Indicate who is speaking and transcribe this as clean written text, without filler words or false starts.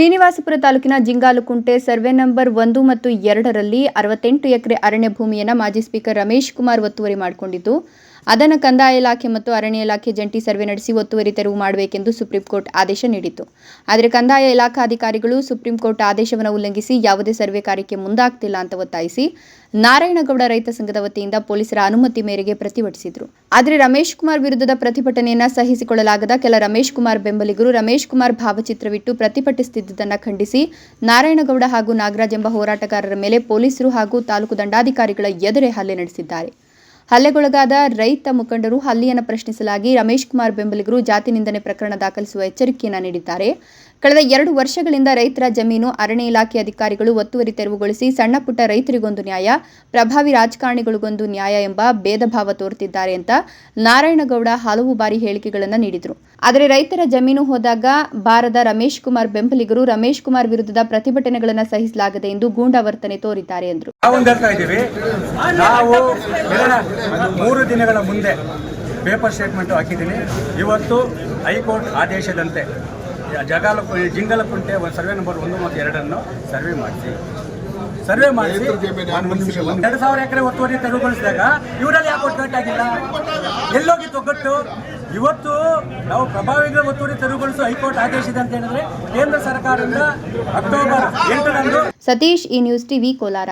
Speaker 1: ಶ್ರೀನಿವಾಸಪುರ ತಾಲೂಕಿನ ಜಿಂಗಾಲುಕುಂಟೆ survey number 1 ಮತ್ತು 2ರಲ್ಲಿ 68 ಎಕರೆ ಅರಣ್ಯ ಭೂಮಿಯನ್ನು ಮಾಜಿ ಸ್ಪೀಕರ್ ರಮೇಶ್ ಕುಮಾರ್ ಒತ್ತುವರಿ ಮಾಡಿಕೊಂಡಿದ್ದು ಅದನ್ನು ಕಂದಾಯ ಇಲಾಖೆ ಮತ್ತು ಅರಣ್ಯ ಇಲಾಖೆ ಜಂಟಿ ಸರ್ವೆ ನಡೆಸಿ ಒತ್ತುವರಿ ತೆರವು ಮಾಡಬೇಕೆಂದು ಸುಪ್ರೀಂ ಕೋರ್ಟ್ ಆದೇಶ ನೀಡಿತು. ಆದರೆ ಕಂದಾಯ ಇಲಾಖಾ ಅಧಿಕಾರಿಗಳು ಸುಪ್ರೀಂ ಕೋರ್ಟ್ ಆದೇಶವನ್ನು ಉಲ್ಲಂಘಿಸಿ ಯಾವುದೇ ಸರ್ವೆ ಕಾರ್ಯಕ್ಕೆ ಮುಂದಾಗ್ತಿಲ್ಲ ಅಂತ ಒತ್ತಾಯಿಸಿ ನಾರಾಯಣಗೌಡ ರೈತ ಸಂಘದ ವತಿಯಿಂದ ಪೊಲೀಸರ ಅನುಮತಿ ಮೇರೆಗೆ ಪ್ರತಿಭಟಿಸಿದರು. ಆದರೆ ರಮೇಶ್ ಕುಮಾರ್ ವಿರುದ್ಧದ ಪ್ರತಿಭಟನೆಯನ್ನು ಸಹಿಸಿಕೊಳ್ಳಲಾಗದ ಕೆಲ ರಮೇಶ್ ಕುಮಾರ್ ಬೆಂಬಲಿಗರು ರಮೇಶ್ ಕುಮಾರ್ ಭಾವಚಿತ್ರವಿಟ್ಟು ಪ್ರತಿಭಟಿಸುತ್ತಿದ್ದುದನ್ನು ಖಂಡಿಸಿ ನಾರಾಯಣಗೌಡ ಹಾಗೂ ನಾಗರಾಜ್ ಎಂಬ ಹೋರಾಟಗಾರರ ಮೇಲೆ ಪೊಲೀಸರು ಹಾಗೂ ತಾಲೂಕು ದಂಡಾಧಿಕಾರಿಗಳ ಎದುರೇ ಹಲ್ಲೆ ನಡೆಸಿದ್ದಾರೆ. ಹಲ್ಲೆಗೊಳಗಾದ ರೈತ ಮುಖಂಡರು ಹಲ್ಲೆಯನ್ನು ಪ್ರಶ್ನಿಸಲಾಗಿ ರಮೇಶ್ ಕುಮಾರ್ ಬೆಂಬಲಿಗರು ಜಾತಿ ನಿಂದನೆ ಪ್ರಕರಣ ದಾಖಲಿಸುವ ಎಚ್ಚರಿಕೆಯನ್ನು ನೀಡಿದ್ದಾರೆ. ಕಳೆದ 2 ವರ್ಷಗಳಿಂದ ರೈತರ ಜಮೀನು ಅರಣ್ಯ ಇಲಾಖೆ ಅಧಿಕಾರಿಗಳು ಒತ್ತುವರಿ ತೆರವುಗೊಳಿಸಿ ಸಣ್ಣ ಪುಟ್ಟ ರೈತರಿಗೊಂದು ನ್ಯಾಯ, ಪ್ರಭಾವಿ ರಾಜಕಾರಣಿಗಳಿಗೊಂದು ನ್ಯಾಯ ಎಂಬ ಭೇದ ಭಾವ ತೋರುತ್ತಿದ್ದಾರೆ ಅಂತ ನಾರಾಯಣಗೌಡ ಹಲವು ಬಾರಿ ಹೇಳಿಕೆಗಳನ್ನು ನೀಡಿದರು. ಆದರೆ ರೈತರ ಜಮೀನು ಹೋದಾಗ ಬಾರದ ರಮೇಶ್ ಕುಮಾರ್ ಬೆಂಬಲಿಗರು ರಮೇಶ್ ಕುಮಾರ್ ವಿರುದ್ಧದ ಪ್ರತಿಭಟನೆಗಳನ್ನು ಸಹಿಸಲಾಗದೆ ಎಂದು ಗೂಂಡಾ ವರ್ತನೆ ತೋರಿದ್ದಾರೆ ಎಂದರು.
Speaker 2: 3 ದಿನಗಳ ಮುಂದೆ ಪೇಪರ್ ಸ್ಟೇಟ್ಮೆಂಟ್ ಹಾಕಿದ್ದೀನಿ. ಇವತ್ತು ಹೈಕೋರ್ಟ್ ಆದೇಶದಂತೆ ಜಿಂಗಲಕುಂಟೆ ಸರ್ವೆ ನಂಬರ್ 1 ಮತ್ತು 2 ಸರ್ವೆ ಮಾಡಿಸಿ 2,000 ಎಕರೆ ಒತ್ತುವರಿ ತೆರವುಗೊಳಿಸಿದಾಗ ಇವರಲ್ಲಿ ಯಾಕೆ ಒಗ್ಗಟ್ಟಾಗಿಲ್ಲ? ಎಲ್ಲೋಗಿ ತೊಗ್ಗಟ್ಟು? ಇವತ್ತು ನಾವು ಪ್ರಭಾವಿಗಳ ಒತ್ತುವರಿ ತೆರವುಗೊಳಿಸಿ ಹೈಕೋರ್ಟ್ ಆದೇಶಿದೆ ಅಂತ ಹೇಳಿದ್ರೆ ಕೇಂದ್ರ ಸರ್ಕಾರದಿಂದ ಅಕ್ಟೋಬರ್ 8ರಂದು.
Speaker 1: ಸತೀಶ್, ಈ ನ್ಯೂಸ್ ಟಿವಿ, ಕೋಲಾರ.